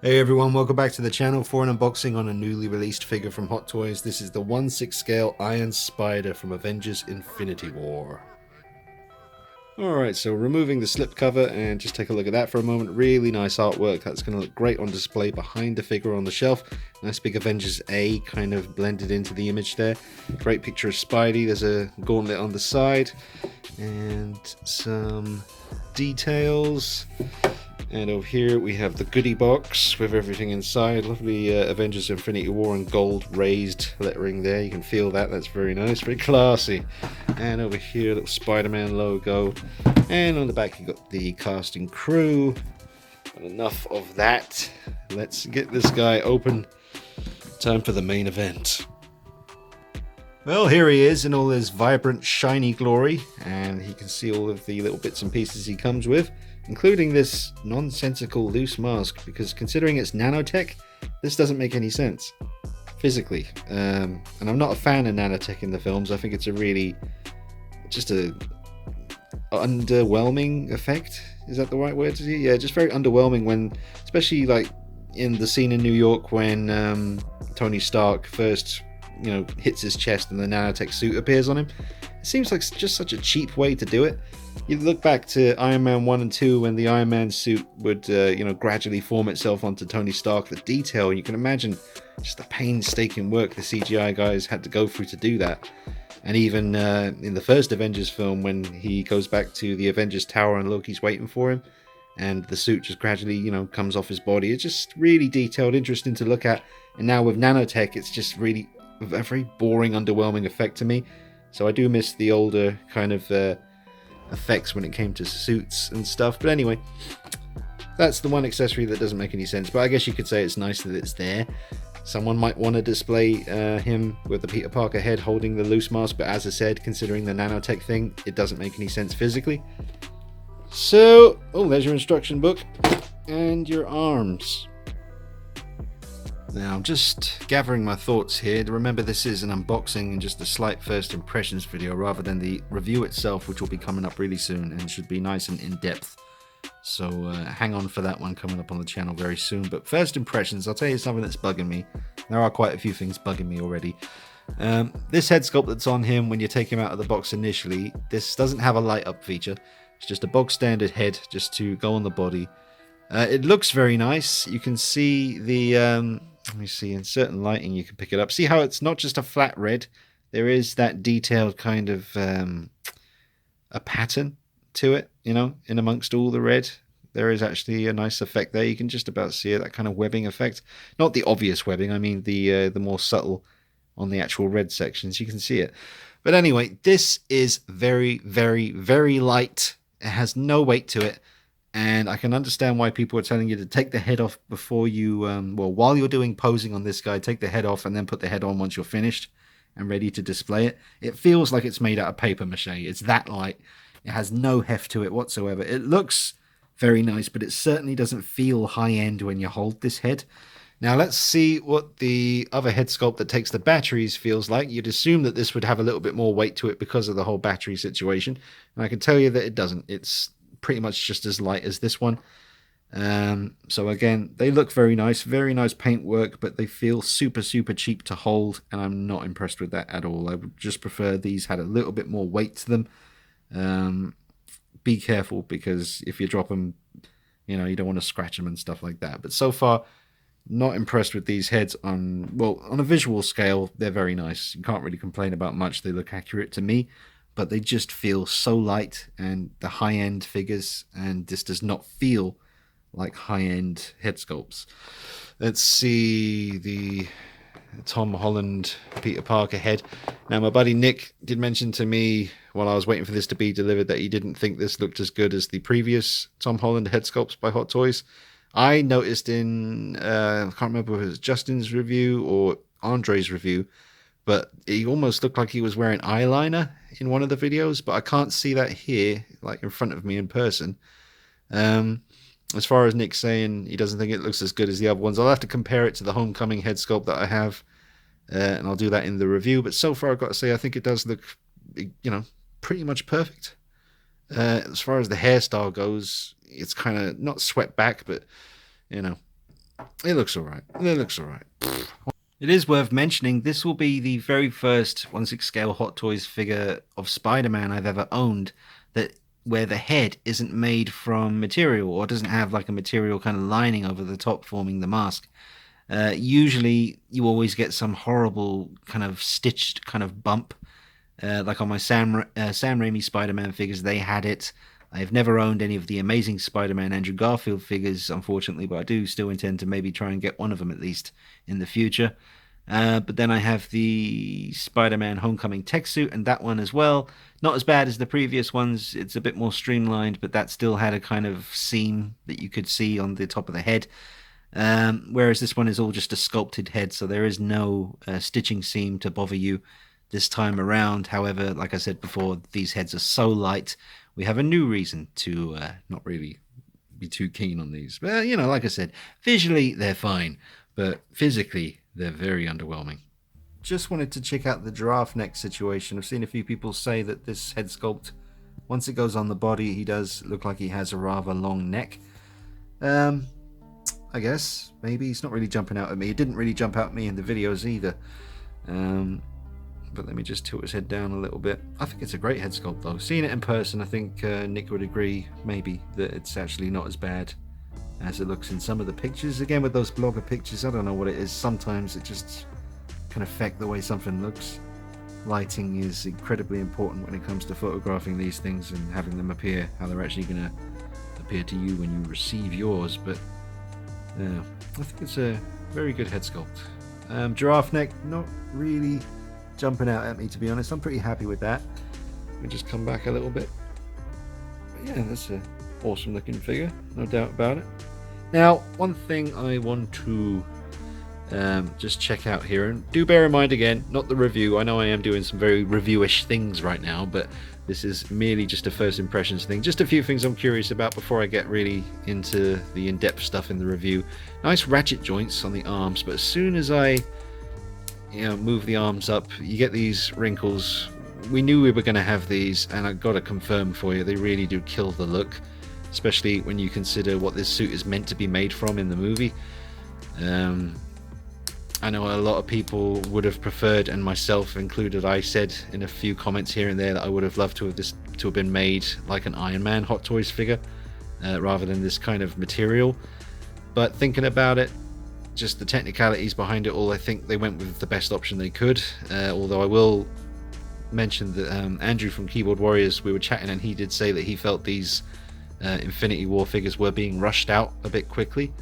Hey everyone, welcome back to the channel for an unboxing on a newly released figure from Hot Toys. This is the 1/6 scale Iron Spider from Avengers Infinity War. Alright, so removing the slipcover and just take a look at that for a moment. Really nice artwork. That's going to look great on display behind the figure on the shelf. Nice big Avengers A kind of blended into the image there. Great picture of Spidey. There's a gauntlet on the side and some details. And over here we have the goodie box with everything inside. Lovely Avengers Infinity War in gold raised lettering there. You can feel that. That's very nice, very classy. And over here, little Spider-Man logo. And on the back you got the cast and crew. But enough of that. Let's get this guy open. Time for the main event. Well, here he is in all his vibrant, shiny glory. And you can see all of the little bits and pieces he comes with, including this nonsensical loose mask, because considering it's nanotech, this doesn't make any sense physically. And I'm not a fan of nanotech in the films. I think it's just a underwhelming effect. Is that the right word to use? Yeah, just very underwhelming when, especially like in the scene in New York when Tony Stark first, hits his chest and the nanotech suit appears on him. It seems like just such a cheap way to do it. You look back to Iron Man 1 and 2 when the Iron Man suit would, gradually form itself onto Tony Stark. The detail, you can imagine just the painstaking work the CGI guys had to go through to do that. And even in the first Avengers film, when he goes back to the Avengers Tower and Loki's waiting for him, and the suit just gradually, comes off his body. It's just really detailed, interesting to look at. And now with nanotech, it's just really a very boring, underwhelming effect to me. So I do miss the older kind of effects when it came to suits and stuff. But anyway, that's the one accessory that doesn't make any sense. But I guess you could say it's nice that it's there. Someone might want to display him with the Peter Parker head holding the loose mask, but as I said, considering the nanotech thing, it doesn't make any sense physically. So, there's your instruction book and your arms. Now, I'm just gathering my thoughts here. Remember, this is an unboxing and just a slight first impressions video rather than the review itself, which will be coming up really soon and should be nice and in-depth. So hang on for that one coming up on the channel very soon. But first impressions, I'll tell you something that's bugging me. There are quite a few things bugging me already. This head sculpt that's on him when you take him out of the box initially, this doesn't have a light up feature. It's just a bog standard head just to go on the body. It looks very nice. You can see the... let me see, in certain lighting you can pick it up. See how it's not just a flat red? There is that detailed kind of a pattern to it, in amongst all the red. There is actually a nice effect there. You can just about see it, that kind of webbing effect. Not the obvious webbing, I mean the more subtle on the actual red sections. You can see it. But anyway, this is very, very, very light. It has no weight to it. And I can understand why people are telling you to take the head off before you, while you're doing posing on this guy, take the head off and then put the head on once you're finished and ready to display it. It feels like it's made out of paper mache. It's that light. It has no heft to it whatsoever. It looks very nice, but it certainly doesn't feel high-end when you hold this head. Now let's see what the other head sculpt that takes the batteries feels like. You'd assume that this would have a little bit more weight to it because of the whole battery situation. And I can tell you that it doesn't. It's pretty much just as light as this one. So again, they look very nice paint work, but they feel super, super cheap to hold, and I'm not impressed with that at all. I would just prefer these had a little bit more weight to them. Be careful, because if you drop them, you don't want to scratch them and stuff like that. But so far, not impressed with these heads. On a visual scale, they're very nice. You can't really complain about much. They look accurate to me, but they just feel so light and the high-end figures, and this does not feel like high-end head sculpts. Let's see the Tom Holland Peter Parker head. Now, my buddy Nick did mention to me while I was waiting for this to be delivered that he didn't think this looked as good as the previous Tom Holland head sculpts by Hot Toys. I noticed in, I can't remember if it was Justin's review or Andre's review, but he almost looked like he was wearing eyeliner in one of the videos, but I can't see that here, like in front of me in person. As far as Nick saying he doesn't think it looks as good as the other ones, I'll have to compare it to the Homecoming head sculpt that I have, and I'll do that in the review. But so far, I've got to say, I think it does look, pretty much perfect. As far as the hairstyle goes, it's kind of not swept back, but, It looks alright. It looks alright. It is worth mentioning, this will be the very first 1/6 scale Hot Toys figure of Spider-Man I've ever owned that where the head isn't made from material or doesn't have like a material kind of lining over the top forming the mask. Usually you always get some horrible kind of stitched kind of bump. Like on my Sam Raimi Spider-Man figures, they had it. I've never owned any of the Amazing Spider-Man Andrew Garfield figures, unfortunately, but I do still intend to maybe try and get one of them at least in the future. But then I have the Spider-Man Homecoming tech suit and that one as well. Not as bad as the previous ones. It's a bit more streamlined, but that still had a kind of seam that you could see on the top of the head. Whereas this one is all just a sculpted head, so there is no stitching seam to bother you this time around. However, like I said before, these heads are so light, we have a new reason to not really be too keen on these. But, like I said, visually they're fine, but physically they're very underwhelming. Just wanted to check out the giraffe neck situation. I've seen a few people say that this head sculpt, once it goes on the body, he does look like he has a rather long neck. I guess, maybe. He's not really jumping out at me. It didn't really jump out at me in the videos either. But let me just tilt his head down a little bit. I think it's a great head sculpt though. Seeing it in person, I think Nick would agree, maybe, that it's actually not as bad as it looks in some of the pictures. Again, with those blogger pictures, I don't know what it is. Sometimes it just can affect the way something looks. Lighting is incredibly important when it comes to photographing these things and having them appear how they're actually going to appear to you when you receive yours. But I think it's a very good head sculpt. Giraffe neck, not really jumping out at me, to be honest. I'm pretty happy with that. Let me just come back a little bit. But yeah, that's an awesome looking figure, no doubt about it. Now, one thing I want to just check out here, and do bear in mind again, not the review. I know I am doing some very reviewish things right now, but this is merely just a first impressions thing. Just a few things I'm curious about before I get really into the in-depth stuff in the review. Nice ratchet joints on the arms, but as soon as I move the arms up, you get these wrinkles. We knew we were going to have these, and I got to confirm for you, they really do kill the look, especially when you consider what this suit is meant to be made from in the movie. I know a lot of people would have preferred, and myself included, I said in a few comments here and there that I would have loved to have been made like an Iron Man Hot Toys figure, rather than this kind of material. But thinking about it, just the technicalities behind it all, I think they went with the best option they could. Although I will mention that Andrew from Keyboard Warriors, we were chatting, and he did say that he felt these Infinity War figures were being rushed out a bit quickly.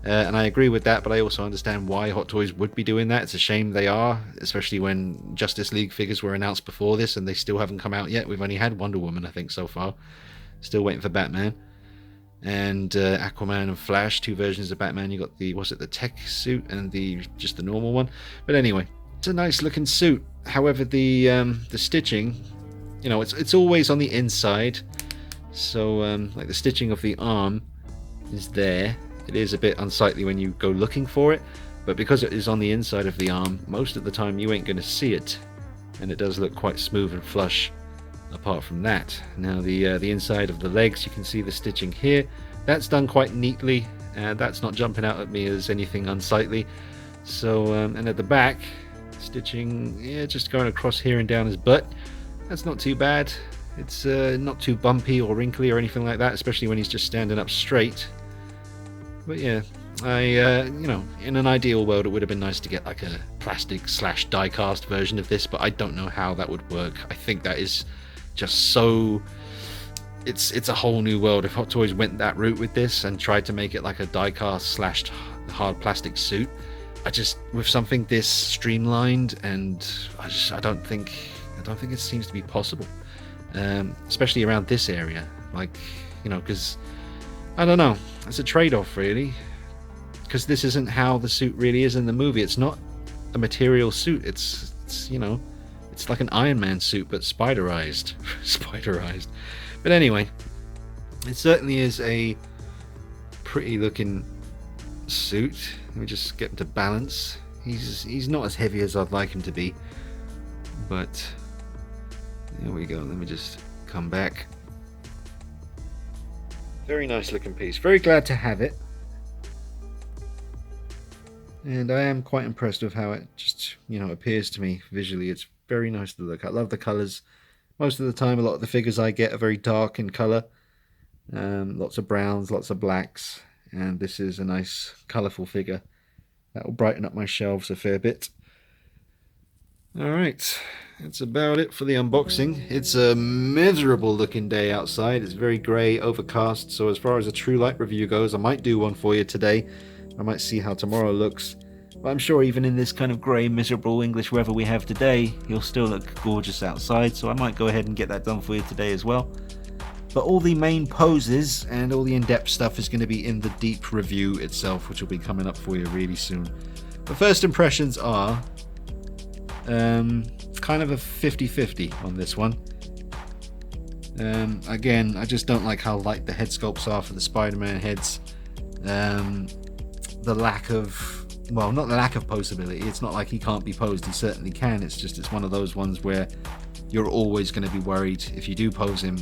And I agree with that, but I also understand why Hot Toys would be doing that. It's a shame they are, especially when Justice League figures were announced before this and they still haven't come out yet. We've only had Wonder Woman, I think, so far. Still waiting for Batman. And Aquaman and Flash, two versions of Batman. You got the tech suit and just the normal one. But anyway, it's a nice looking suit. However, the stitching, it's always on the inside. So like the stitching of the arm is there. It is a bit unsightly when you go looking for it, but because it is on the inside of the arm, most of the time you ain't going to see it, and it does look quite smooth and flush. Apart from that, now the inside of the legs, you can see the stitching here. That's done quite neatly. That's not jumping out at me as anything unsightly. So and at the back, stitching, just going across here and down his butt. That's not too bad. It's not too bumpy or wrinkly or anything like that, especially when he's just standing up straight. But yeah, in an ideal world, it would have been nice to get like a plastic / die-cast version of this, but I don't know how that would work. I think that is just so... It's a whole new world. If Hot Toys went that route with this and tried to make it like a die-cast / hard plastic suit, with something this streamlined, and I don't think it seems to be possible, especially around this area. Because I don't know, it's a trade-off really, because this isn't how the suit really is in the movie. It's not a material suit. It's like an Iron Man suit, but spiderized. But anyway, it certainly is a pretty looking suit. Let me just get him to balance. He's not as heavy as I'd like him to be, but there we go. Let me just come back. Very nice looking piece. Very glad to have it. And I am quite impressed with how it just, appears to me visually. It's very nice to look at. I love the colours. Most of the time, a lot of the figures I get are very dark in colour. Lots of browns, lots of blacks. And this is a nice, colourful figure. That will brighten up my shelves a fair bit. Alright, that's about it for the unboxing. It's a miserable looking day outside. It's very grey, overcast, so as far as a true light review goes, I might do one for you today. I might see how tomorrow looks. But I'm sure even in this kind of grey, miserable English weather we have today, he'll still look gorgeous outside, so I might go ahead and get that done for you today as well. But all the main poses and all the in-depth stuff is going to be in the deep review itself, which will be coming up for you really soon. The first impressions are kind of a 50-50 on this one. Again, I just don't like how light the head sculpts are for the Spider-Man heads. The lack of, well, not the lack of posability. It's not like he can't be posed. He certainly can. It's just it's one of those ones where you're always going to be worried if you do pose him.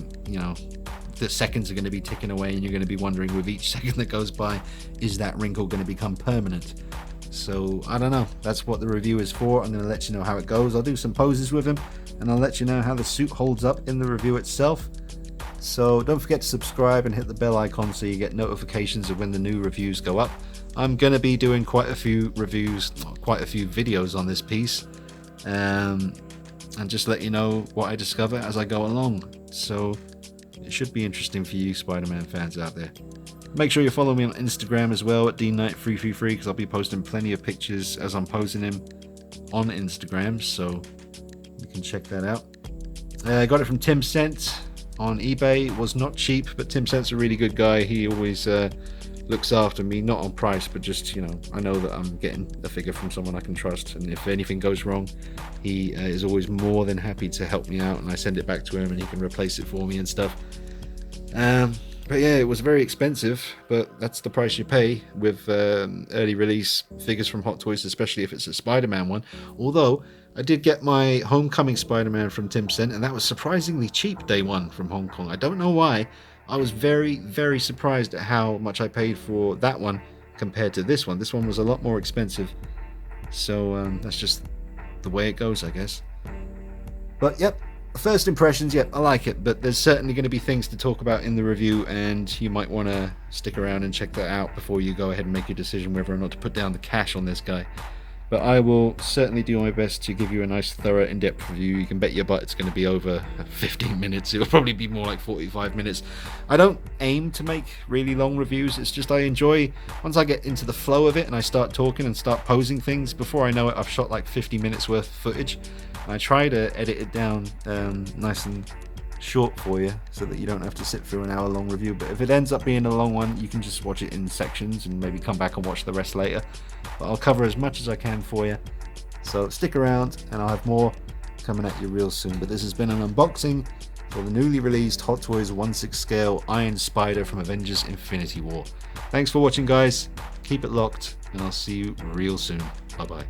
The seconds are going to be ticking away, and you're going to be wondering with each second that goes by, is that wrinkle going to become permanent? So I don't know. That's what the review is for. I'm going to let you know how it goes. I'll do some poses with him, and I'll let you know how the suit holds up in the review itself. So don't forget to subscribe and hit the bell icon so you get notifications of when the new reviews go up. I'm going to be doing quite a few reviews, quite a few videos on this piece, and just let you know what I discover as I go along. So it should be interesting for you Spider-Man fans out there. Make sure you follow me on Instagram as well at DKnight333, because I'll be posting plenty of pictures as I'm posing him on Instagram, so you can check that out. I got it from Tim Cent on eBay. It was not cheap, but Tim Cent's a really good guy. He always looks after me, not on price, but just, I know that I'm getting a figure from someone I can trust, and if anything goes wrong, he is always more than happy to help me out, and I send it back to him and he can replace it for me and stuff. But yeah, it was very expensive, but that's the price you pay with early release figures from Hot Toys, especially if it's a Spider-Man one. Although, I did get my Homecoming Spider-Man from Tim Cent, and that was surprisingly cheap day one from Hong Kong. I don't know why. I was very, very surprised at how much I paid for that one compared to this one. This one was a lot more expensive. So that's just the way it goes, I guess. But yep. First impressions, yeah, I like it, but there's certainly going to be things to talk about in the review, and you might want to stick around and check that out before you go ahead and make your decision whether or not to put down the cash on this guy. But I will certainly do my best to give you a nice, thorough, in-depth review. You can bet your butt it's going to be over 15 minutes. It'll probably be more like 45 minutes. I don't aim to make really long reviews. It's just I enjoy, once I get into the flow of it and I start talking and start posing things, before I know it, I've shot like 50 minutes worth of footage. And I try to edit it down nice and short for you so that you don't have to sit through an hour-long review. But if it ends up being a long one, you can just watch it in sections and maybe come back and watch the rest later. But I'll cover as much as I can for you, so stick around and I'll have more coming at you real soon. But this has been an unboxing for the newly released Hot Toys 1/6 scale Iron Spider from Avengers Infinity War. Thanks for watching, guys. Keep it locked, and I'll see you real soon. Bye bye.